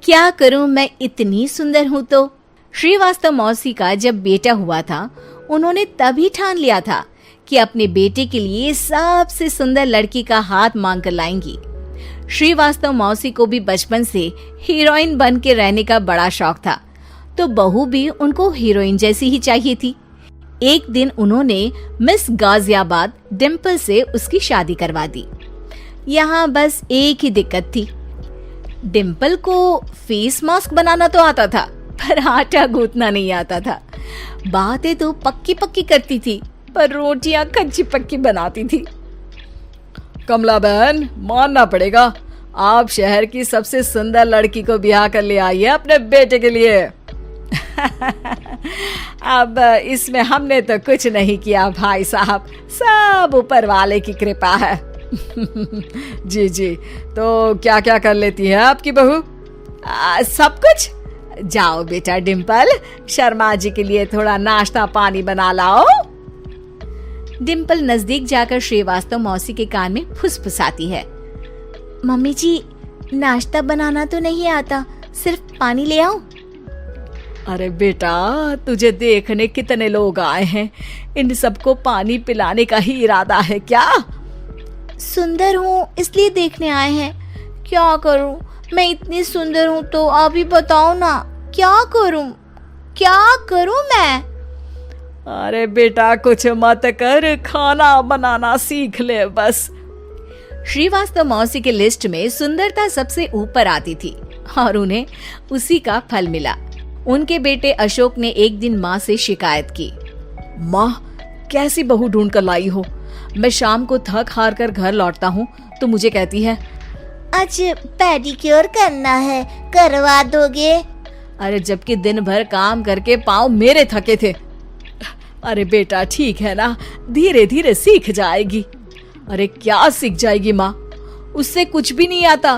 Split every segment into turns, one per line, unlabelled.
क्या करूं, मैं इतनी सुंदर हूं तो। श्रीवास्तव मौसी का जब बेटा हुआ था, उन्होंने तभी ठान लिया था कि अपने बेटे के लिए सबसे सुंदर लड़की का हाथ मांग कर लाएंगी। श्रीवास्तव मौसी को भी बचपन से हीरोइन बन के रहने का बड़ा शौक था, तो बहू भी उनको हीरोइन जैसी ही चाहिए थी। एक दिन उन्होंने मिस गाजियाबाद डिम्पल से उसकी शादी करवा दी। यहाँ बस एक ही दिक्कत थी, डिम्पल को फेस मास्क बनाना तो आता था, पर आटा गूंथना नहीं आता था। बातें तो पक्की पक्की करती थी, पर रोटियां कच्ची पक्की बनाती थी।
कमला बहन, मानना पड़ेगा, आप शहर की सबसे सुंदर लड़की को ब्याह कर ले आई है अपने बेटे के लिए।
अब इसमें हमने तो कुछ नहीं किया भाई साहब, सब ऊपर वाले की कृपा है।
जी जी, तो क्या क्या कर लेती है आपकी बहू?
सब कुछ। जाओ बेटा डिम्पल, शर्मा जी के लिए थोड़ा नाश्ता पानी बना लाओ। डिम्पल नजदीक जाकर श्रीवास्तव मौसी के कान में फुसफुसाती है। मम्मी जी, नाश्ता बनाना तो नहीं आता, सिर्फ पानी ले आओ।
अरे बेटा, तुझे देखने कितने लोग आए हैं, इन सबको पानी पिलाने का ही इरादा है क्या?
सुंदर हूँ इसलिए देखने आए हैं। क्या करूँ, मैं इतनी सुंदर हूँ तो आप ही बताओ ना, क्या करूँ मैं?
अरे बेटा, कुछ मत कर, खाना बनाना सीख ले बस।
श्रीवास्तव मौसी के लिस्ट में सुंदरता सबसे ऊपर आती थी और उन्हें उसी का फल मिला। उनके बेटे अशोक ने एक दिन माँ से शिकायत की।
माँ, कैसी बहू ढूंढ कर लाई हो? मैं शाम को थक हार कर घर लौटता हूँ तो मुझे कहती है,
आज पेडिक्योर करना है, करवा दोगे?
अरे जबकि दिन भर काम करके पाँव मेरे थके थे। अरे बेटा ठीक है ना, धीरे धीरे सीख जाएगी। अरे क्या सीख जाएगी माँ, उससे कुछ भी नहीं आता।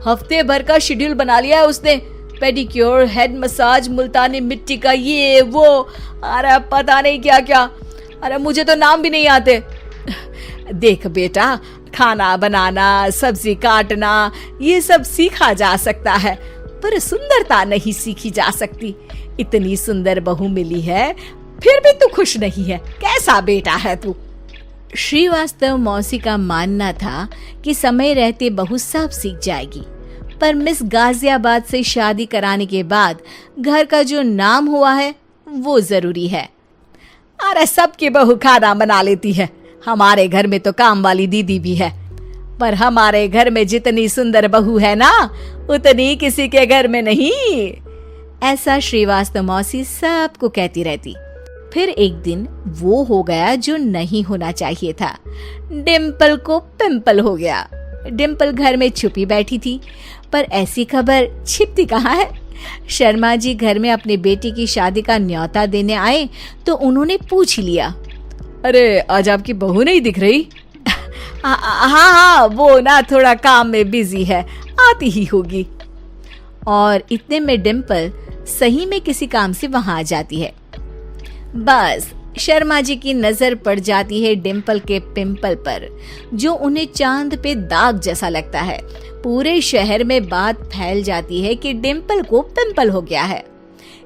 हफ्ते भर का शेड्यूल बना लिया है उसने, पेडिक्योर, हेड मसाज, मुल्तानी मिट्टी का ये वो, अरे पता नहीं क्या क्या। अरे मुझे तो नाम भी नहीं आते। देख बेटा, खाना बनाना, सब्जी काटना, ये सब सीखा जा सकता है, पर सुंदरता नहीं सीखी जा सकती। इतनी सुंदर बहू मिली है, फिर भी तू खुश नहीं है, कैसा बेटा है तू? श्रीवास्तव मौसी का मानना था कि समय रहते बहू सब सीख जाएगी, पर मिस गाजियाबाद से शादी कराने के बाद घर का जो नाम हुआ है वो जरूरी है। अरे सबकी बहू खाना बना लेती है, हमारे घर में तो काम वाली दीदी भी है, पर हमारे घर में जितनी सुंदर बहू है ना, उतनी किसी के घर में नहीं। ऐसा श्रीवास्तव मौसी सबको कहती रहती। फिर एक दिन वो हो गया जो नहीं होना चाहिए था, डिम्पल को पिंपल हो गया। डिम्पल घर में छुपी बैठी थी, पर ऐसी खबर छिपती कहाँ है। शर्मा जी घर में अपने बेटे की शादी का न्योता देने आए तो उन्होंने पूछ लिया, अरे आज आपकी बहू नहीं दिख रही?
हाँ, वो ना थोड़ा काम में बिजी है, आती ही होगी। और इतने में डिम्पल सही में किसी काम से वहां आ जाती है। बस शर्मा जी की नजर पड़ जाती है डिम्पल के पिंपल पर, जो उन्हें चांद पे दाग जैसा लगता है। पूरे शहर में बात फैल जाती है कि डिम्पल को पिंपल हो गया है।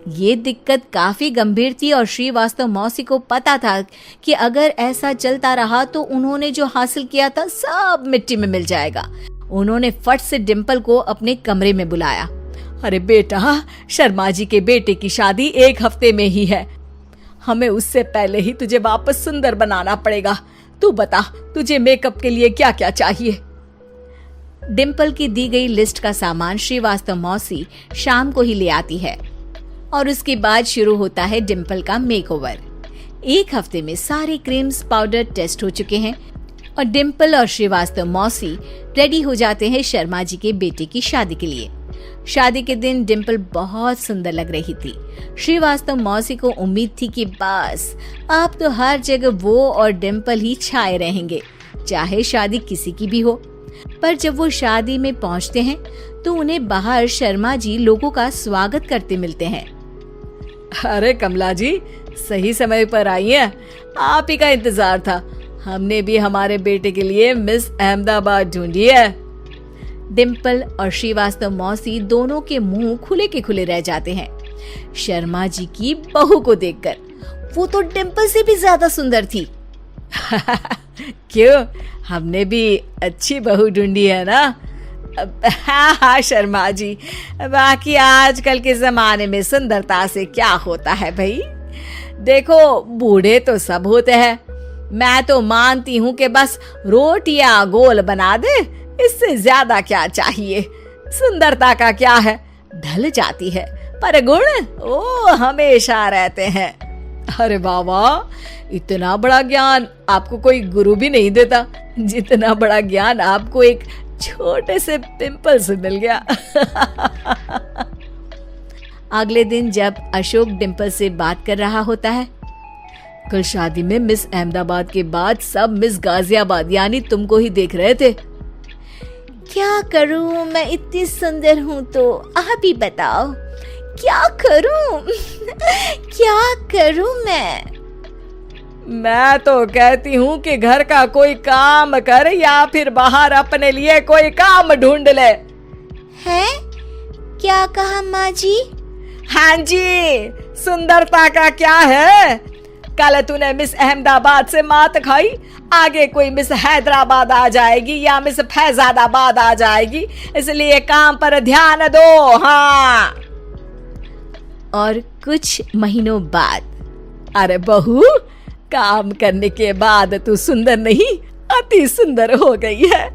ये दिक्कत काफी गंभीर थी और श्रीवास्तव मौसी को पता था कि अगर ऐसा चलता रहा तो उन्होंने जो हासिल किया था सब मिट्टी में मिल जाएगा। उन्होंने फट से डिम्पल को अपने कमरे में बुलाया।
अरे बेटा, शर्मा जी के बेटे की शादी 1 हफ्ते में ही है, हमें उससे पहले ही तुझे वापस सुंदर बनाना पड़ेगा। तू बता, तुझे मेकअप के लिए क्या क्या चाहिए?
डिम्पल की दी गई लिस्ट का सामान श्रीवास्तव मौसी शाम को ही ले आती है और उसके बाद शुरू होता है डिम्पल का मेकओवर। 1 हफ्ते में सारे क्रीम्स पाउडर टेस्ट हो चुके हैं और डिम्पल और श्रीवास्तव मौसी रेडी हो जाते हैं शर्मा जी के बेटे की शादी के लिए। शादी के दिन डिम्पल बहुत सुंदर लग रही थी। श्रीवास्तव मौसी को उम्मीद थी कि बस अब तो हर जगह वो और डिम्पल ही छाए रहेंगे, चाहे शादी किसी की भी हो। पर जब वो शादी में पहुंचते हैं तो उन्हें बाहर शर्मा जी लोगों का स्वागत करते मिलते हैं।
अरे कमला जी, सही समय पर आई हैं, आप ही का इंतजार था। हमने भी हमारे बेटे के लिए मिस अहमदाबाद ढूंढी है।
डिम्पल और श्रीवास्तव मौसी दोनों के मुंह खुले के खुले रह जाते हैं शर्मा जी की बहू को देखकर। वो तो डिम्पल से भी ज्यादा सुंदर थी।
क्यों, हमने भी अच्छी बहू ढूंढी है ना? हाँ शर्मा जी, बाकी आजकल के जमाने में सुंदरता से क्या होता है भाई। देखो, बूढ़े तो सब होते हैं। मैं तो मानती हूँ कि बस रोटियां गोल बना दे, इससे ज्यादा क्या चाहिए। सुंदरता का क्या है, ढल जाती है, पर गुण ओ हमेशा रहते हैं। अरे बाबा, इतना बड़ा ज्ञान आपको कोई गुरु भी नहीं देता जितना बड़ा ज्ञान आपको एक छोटे से पिंपल से मिल गया।
अगले दिन जब अशोक डिम्पल से बात कर रहा होता है,
कल शादी में मिस अहमदाबाद के बाद सब मिस गाजियाबाद यानी तुमको ही देख रहे थे।
क्या करूं, मैं इतनी सुंदर हूं तो आप ही बताओ क्या करूं। क्या करूं
मैं तो कहती हूँ कि घर का कोई काम कर या फिर बाहर अपने लिए कोई काम ढूंढ ले।
हैं? क्या कहा माँ जी?
हाँ जी, सुंदरता का क्या है। कल तूने मिस अहमदाबाद से मात खाई, आगे कोई मिस हैदराबाद आ जाएगी या मिस फैजाबाद आ जाएगी, इसलिए काम पर ध्यान दो। हाँ।
और कुछ महीनों बाद,
अरे बहू, काम करने के बाद तू सुंदर नहीं, अति सुंदर हो गई है।